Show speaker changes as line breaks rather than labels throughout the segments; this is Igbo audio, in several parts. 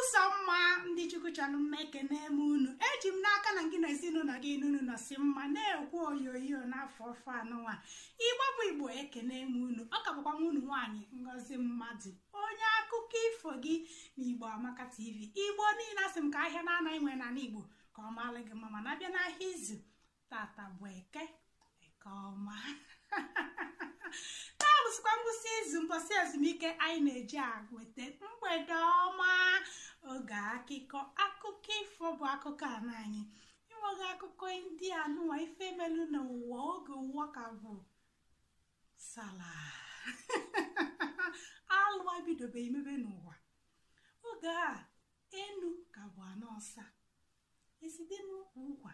Ụzọmma ndị Chukwuchalụ mmekene m unu eji m n'aka na gị na ezinụlọ gị unu nọsi mma na-ekwu oyoyo n'afọ ọfọ anụnwa Igbo bụ Igbo ekene m unu ọ ka bụkwa unu nwaanyị Ngozi Mmadụ onye akụkọ ifo gị na Igbo Amaka TV Igbo niile asị m ka ahịa na-anaghị nwe n'ala Igbo ka ọ maalụ gị mma mana abịa n'ahịa izu tata bụ eke ọma na-abụsịkwa ngwụsị izu mbọsị ezumike anyị na-eji agwete mgbede ọma oge akụkọ ifo bụ akụkọ ana anyị inweghị akụkọ ndị anụnwa ife melu n'ụwa oge ụwa ka bụ sala alụwa bidobeghị mebe n'ụwa oge a enu ka bụ anọ ọsa esite n'ukwu ụkwa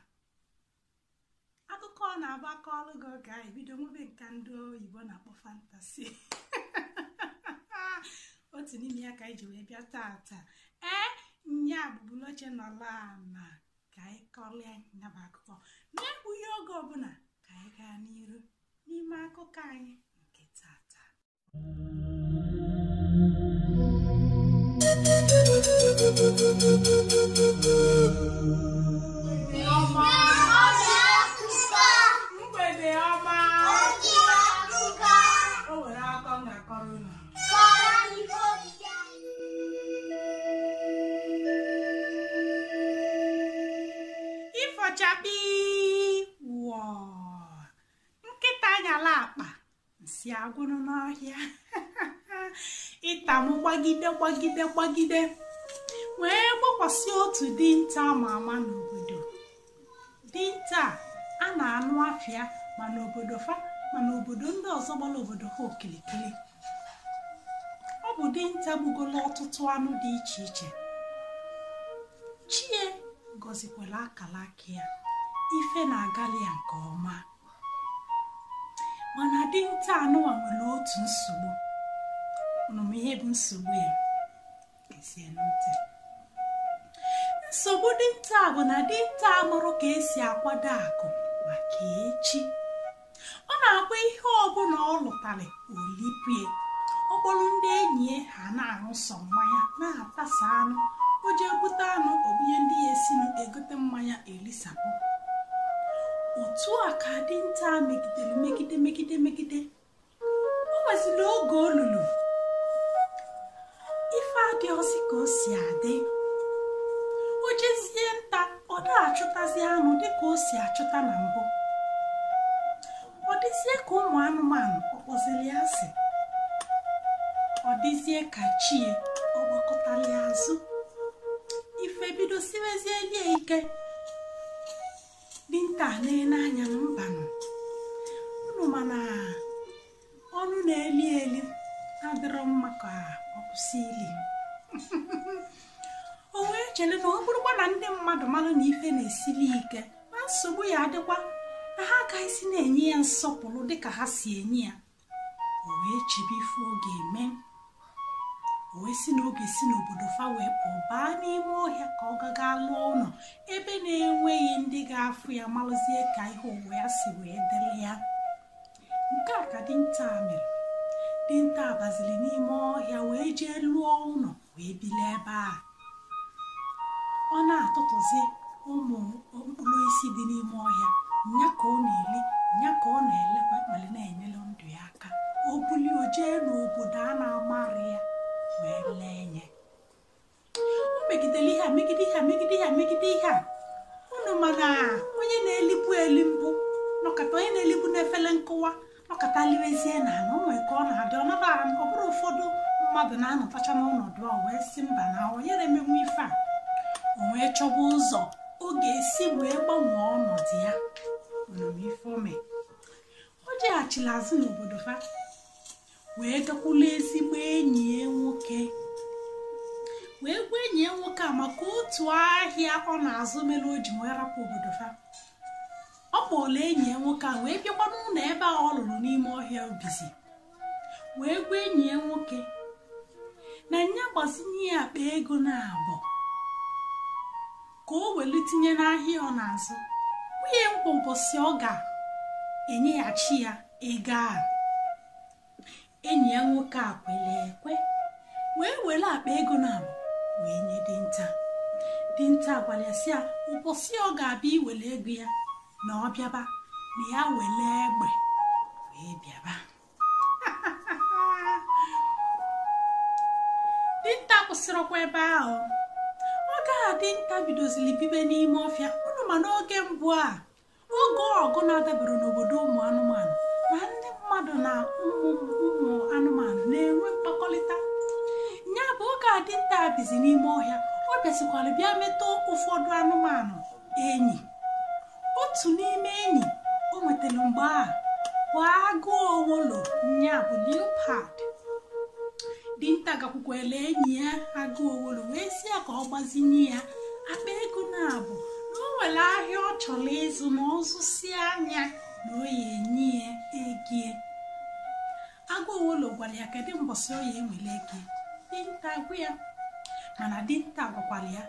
akụkọ na-abụ akọọlụ gị oge a ebido nwebe nka ndị oyibo na-akpọ fantasi otu n'ime ya ka anyị ji wee bịa tata nya bụbụloche nọla na ka anyị kọrịa nyaba akụkọ na-ekpughe oge ọbụla ka anyị gaa n'iru n'ime akụkọ anyị nke tata Ifochapi wọ nkịta anyala akpa nsi agwụrụ n'ọhịa ịtamụ gbagide wee gbakwasị otu dinta ama ama n'obodo dinta a na-anụ afịa ma n'obodo fa ma n'obodo ndị ọzọ gbara obodo ha okilikili ọ bụ dinta gbugolo ọtụtụ anụ dị iche iche chie gọzikwala akala aka ya ife na-agali ya nke ọma mana dinta anụwa nwere otu nsogbu ụnụ ihe bụ nsogbu ya nsogbu dinta bụ na dinta amụrụ ka esi akwado akụ maka echi ọ na-agba ihe ọbụla ọ lụtara olipie ọkpọrọ ndị enyi ha na-aṅụ sọ mmanya na-atasa anụ o ji ebute anụ obunye ndị ya esinu egote mmanya elisapụ otu a ka dinta megide o nweziri oge olulu ife adịghịzi ka o si adị o jezie nta ọ na-achụtazi anụ dịka o si achụta na mbụ ọ dịzie ka ụmụ anụmanụ ọkpọzili asị ọ dịzie ka chie ọ gbakọtali azụ ife bido siwezie lie ike dinta na-ene anya na mbanụ unu mana ọnụ na-eli adịrọ mma ka ọ kwụsị ili o wee chere na ọ bụrụkwa na ndị mmadụ mara na ife na-esili ike na nsogbu ya adịkwa na ha agaghịzi na-enye ya nsọpụrụ dịka ha si enye ya o wee chebe ife ọ ga-eme o wee si n'oge si n'obodo fa wee pụọ baa n'ime ọhịa ka ọ gaga lụọ ụlọ ebe na-enweghị ndị ga-afụ ya malụzie ka ihe ụwa ya si wee dịrị ya nke a ka dinta mere dinta baziri n'ime ọhịa wee jee lụọ ụlọ wee bili ebe a ọ na-atụtụzi ụmụ mkpụrụ isi dị n'ime ọhịa nya ka ọ na-eli nya ka ọ na-elekwa mali na-enyere ndụ ya aka o buli o jee n'obodo a na-amarị ya wee lee nye o megidere ihe a unu mana onye na-elibu mbụ nọkọta onye na-elibu n'efele nkụwa nọkọta liwezie na anụ nwee ka ọ na-adị ọ bụrụ ụfọdụ mmadụ na-anọtacha n'ọnọdụ a wee si mba na o nyere emenwe ife a o wee chọba ụzọ ọ ga-esi wee gbanwee ọnọdụ ya ife ome o jeghachila azụ n'obodo fa wee gakwula ezigbo enyi ya nwoke wee gwa enyi ya nwoke a maka otu ahịa ọ na-azụ mere o ji wee rapụ obodo fa ọ kpọọla enyi ya nwoke a wee bịakwa n'ụlọ ebe a ọ lụrụ n'ime ọhịa obizi wee gwa enyi ya nwoke na nya gbazinye ya akpa ego na-abọ ka o welu tinye n'ahịa ọ na-azụ nwunye mkpọmkpọsi ọ ga-enyeghachi ya ego a enyi ya nwoke a kwere ekwe wee were akpa ego na-abọ wee nye dinta. Dinta gwara ya sị ya ụbọchị ọ ga-abịa iwere ego ya na ọ bịaba na ya were egbe wee bịaba. Dinta kwụsịrịkwa ebe ahụ. Oge a dinta bidozili bibe n'ime ọfịa. Unu ma n'oge mbụ a, oge ọgụ na-adabere n'obodo ụmụ anụmanụ na ndị mmadụ na ụmụ anụmanụ na-enwe mkpakọrịta. Ya bụ oge a dinta bizi n'ime ọhịa, ọ bịasikwara bịa metụ ụfọdụ anụmanụ enyi. Otu n'ime enyi o nwetara mgbe a bụ agụ owolo, ya bụ leopard. Dinta gakwukwele enyi ya agụ owolo wee sị ya ka ọ gbazinye ya akpa ego na-abụ na o nwere ahịa ọ chọrọ ịzụ na ọzụsi anya na o ya enye ya ego. Agụ owolo gwara ya kedu mbọsị ọ ya enwere ego. Dinta gwa ya, mana dinta gwakwara ya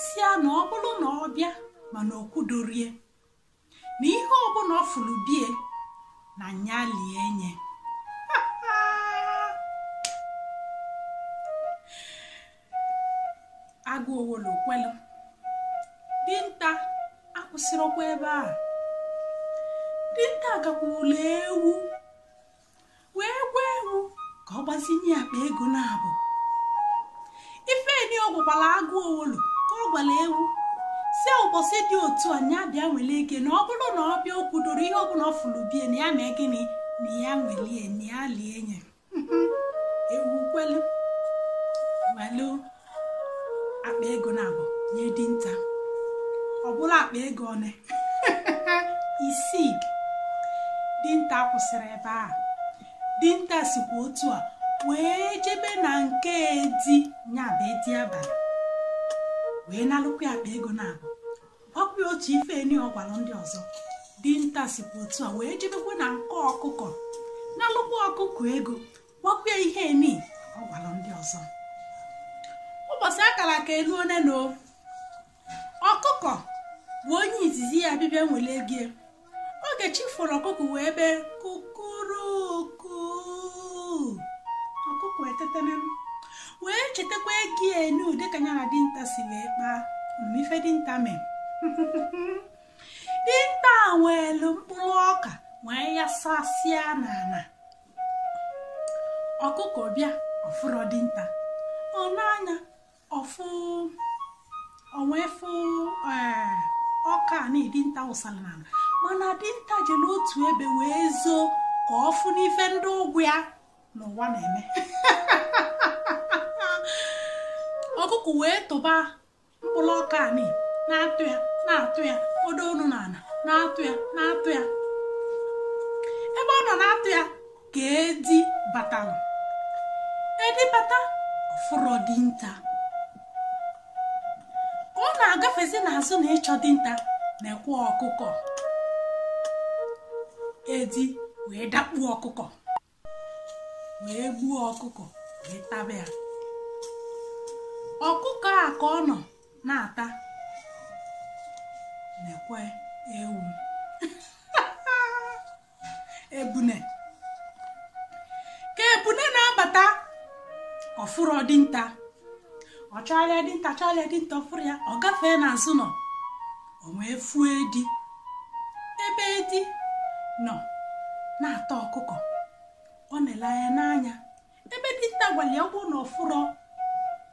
si ya na ọ bụrụ na ọ bịa mana o kwudorie na ihe ọbụla ọ fụrụ bie na nya lie nye. Agụ owolo kwelu. Dinta akwụsịrịkwa ebe a. Dinta gakwula ewu wee gwa ewu ka ọ gbazinye akpa ego na-abụ. Ife ni ọ gwakwara agụ owolo ka ọ gwara ewu si ụbọchị dị otu a nya bịa nwere ego na ọ bụrụ na ọ bịa okwudoro ihe ọbụla ọ fụrụ bie na ya mee gịnị na ya nwelie na ya lie nye. Ewu kwelu welu akpa ego na-abụ nye dinta. Ọ bụla akpa ego one 6. Dinta kwụsịrị ebe a. Dinta sikwa otu a wee jebe na nke edi, nya bụ edi abalị, wee nalụkwa akpa ego na-abụ. Gwakwa otu ife eni ọ gwara ndị ọzọ. Dinta sikwa otu a wee jebekwa na nke ọkụkọ, nalụkwa ọkụkọ ego, gwakwa ihe eni ọ gwara ndị ọzọ. Ụbọchị akara ka elu one na ọkụkọ bụ onye izizi ya bịbịa nwere ego. Oge chi fọrọ ọkụkọ wee be kukuruku. Ọkụkọ etetene wee chetakwa ego enu dịka ya na dinta si wee kpaa ife dinta mee. Dinta nwelu mkpụrụ ọka wee ya sasịa n'ala. Ọkụkọ bịa ọfụrọ dinta, ọ n'anya onwefu ọka na dinta wụsara n'ala, mana dinta jere otu ebe wee zoo ka ọ fụ n'ife ndị ụgwụ ya n'ụwa na-eme. Ọkụkọ wee tụba mkpụrụ ọka na-atụ ya na-atụ ya odo onu n'ala na-atụ ya na-atụ ya. Ebe ọ nọ na-atụ ya ka edi batalụ. Edi bata ọfụrọ dinta. Ka ọ na-agafezi n'azụ na ịchọ dinta na-ekwe ọkụkọ. Edi wee dakpuo ọkụkọ wee gbuo ọkụkọ wee taba ya. Ọkụkọ a ka ọ nọ na-ata na-ekwe ewu. Ebune ka ebune na-abata ọfụrọ dinta. Ọ chọrọ dinta ọfụrụ ya, ọ gafee n'azụ nọ o wee fuo edi. Ebe edi nọ na-ata ọkụkọ, ọ na-ele anya n'anya. Ebe dinta gwara ya ọ bụ na ọfụrọ,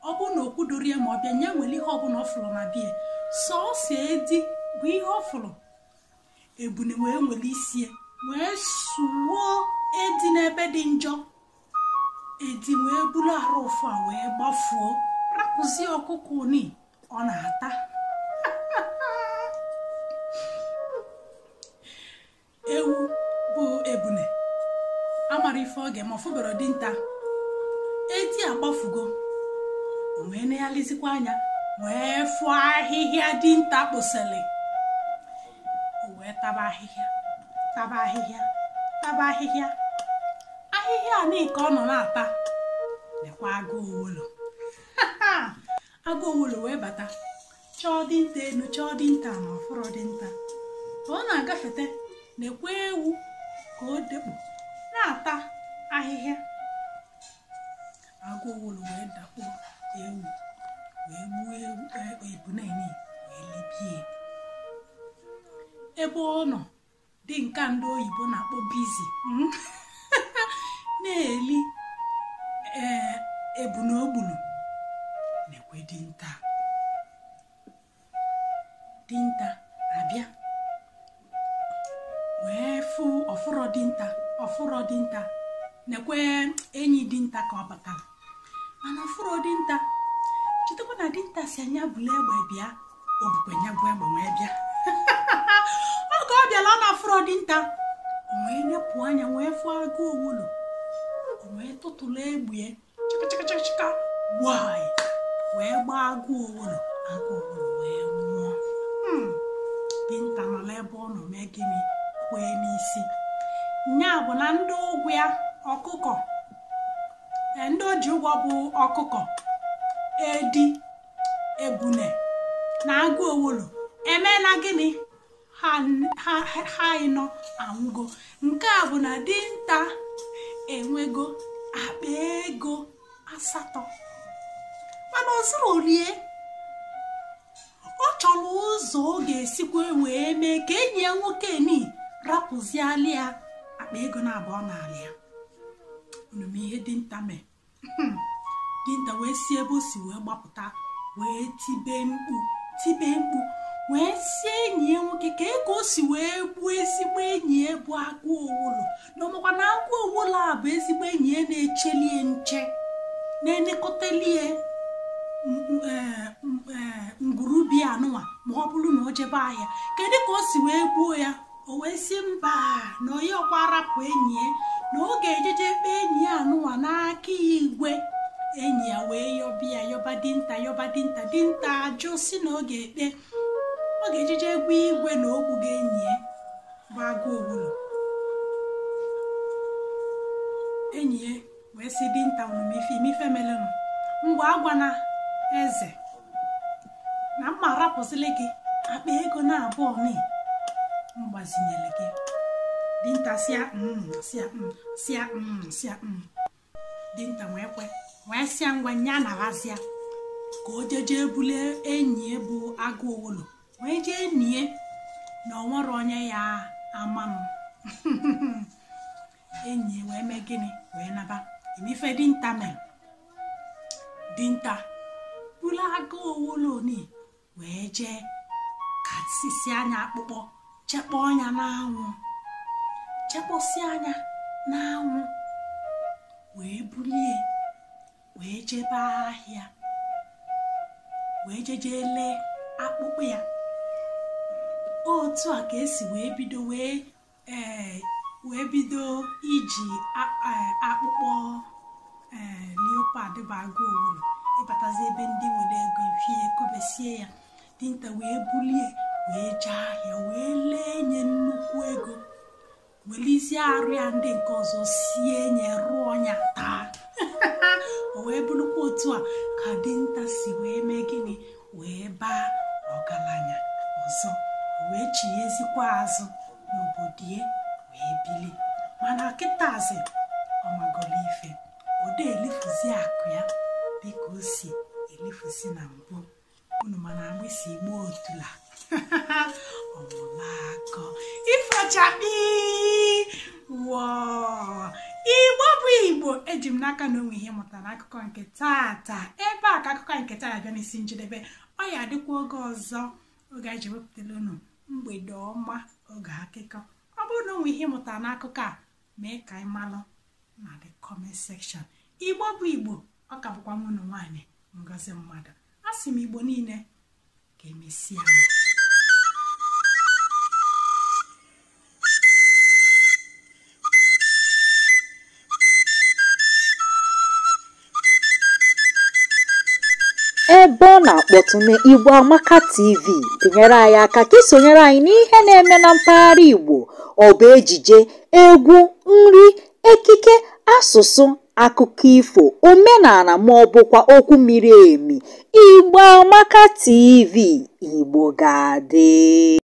ọ bụ na okwudoro ya ma ọ bịa nye nwere ihe ọbụla ọ fụrụ na bie sọọsọ edi bụ ihe ọ fụrụ. Ebune wee nwere isi wee suwo edi n'ebe dị njọ. Edi wee buru arụ ụfụ a wee gbafuo rapụzie ọkụkọ oni ọ na-ata. Ewu bụ ebune amara ife oge ma ọfụbero dinta. Edi agbafugo, o wee na-alizikwa anya wee fụọ ahịhịa dinta kposele. O wee taba ahịhịa taba ahịhịa taba ahịhịa. Ahịhịa a ka ọ nọ na-ata lekwa agụ owolo. Agụ owolo wee bata chọọ dinta enu chọọ dinta na ọfụrọ dinta. Ka ọ na-agafete na-ekwe ewu ka o dekpu na-ata ahịhịa. Agụ owolo wee dakpuo ewu wee gbuo ebuneni wee libie ebe ọ nọ dị nke ndị oyibo na-akpọ bizi na-eli ebunogbulu na-ekwe dinta abịa wee fụ ọfụrọ dinta na-ekwe enyi dinta ka ọ batara mana ọfụrọ dinta chetakwa na dinta si anya bụla egbe bịa obukwenye bụ egbe wee bịa oge ọ bịala na ọfụrọ dinta o wee nepụ anya wee fụ agụ owulu o wee tụtụla egbe chika gbaa wee gbaa agụ owulu wee nwụọ dinta nọla ebe ọ nọ mee gịnị kwee n'isi nya bụ na ndị ụgwọ ya ọkụkọ ndị oji ụgwọ bụ ọkụkọ edi ebune na agụ owulu emeela gịnị ha ịnọ anwụgo nke a bụ na dinta enwego akpa ego 8 mana o zuru orie ọ chọrọ ụzọ ọ ga-esikwa wee mee ka enyi ya nwoke ni rapụziali ya akpa ego na-abụọ n'ala ya unu m ihe dinta mee dinta wee si ebe o si wee gbapụta wee tibe mkpu wee sie enyi ya nwoke ka ego o si wee gbuo ezigbo enyi ya bụ agụ owulu na ọmakwa na agụ owulu a bụ ezigbo enyi ya na-echelie nche na-enekọtalie ngwurubi anụnwa ma ọ bụrụ na o jebe ahịa kedu ka o si wee gbuo ya o wee si mba na onye ọkwa rapụ enyi ya na ọ ga-ejeje kpe enyi ya anụnwa n'aka igwe enyi ya wee yọba dinta ajụ si na ọ ga-ejeje gwa igwe na ogbugo enyi ya bụ agụ owulu enyi ya wee si dinta mife melenụ ngwa agwana eze na mma rapụzili gị akpa ego na-abụọ mgbazinyere gị dinta sia dinta wee sịa ngwa nya na-azịa ka o jeje ebule enyi bụ agụ owulu wee jee nie na o nwere onye ya amanụ enyi wee mee gịnị wee naba emife dinta mere dinta bulu agụ owulu ni wee jee ka sisi anya akpụkpọ chekpọ ọnya n'anwụ chekpọsi anya n'anwụ wee bulie wee jebe ahịa wee jeje lee akpụkpọ ya otu a ka esi wee bido iji akpụkpọ leopard bụ agụ owulu ịbatazi ebe ndị nwere ego ifie kobesie ya dinta wee bulie wee jee ahịa wee lee nye nnukwu ego welizie arụ ya ndị nke ọzọ sie nye rụọ ya taa o wee bụrụkwa otu a ka dinta si wee mee gịnị wee baa ọgaranya ọzọ wee chighezikwa azụ n'obodo ya wee bili mana kịtazi ọmagolo ife ode elifuzi akụ ya dịka o si elifuzi na mbụ unu mana agbịsị igbo otula ọmụlakọ ifochapi igbo bụ igbo eji m n'aka na onwe ihe mụtara akụkọ nke tata ebe a ka akụkọ nke taa abịa n'isi njedebe ọ ya adịkwa oge ọzọ oge anyị ji wepụtara unu mgbede ọma oge akụkọ ọ bụrụ na onwe ihe mụtara n'akụkọ a mee ka anyị malụ na the comment section. Igbo bụ Igbo, ọ ka bụkwa mụ na nwaanyị Ngozi Mmadụ. Asị m Igbo niile ka emesịa.
ebe ọ na-akpọtụ na Igbo Amaka TV tinyere anyị aka ka isonyere anyị n'ihe na-eme na mpaghara Igbo, ọ bụ ejije, egwu, nri, ekike, asụsụ, akụkọ ifo, omenala ma ọ bụkwa okwu miri emi. Igbo Amaka TV, Igbo ga-adị.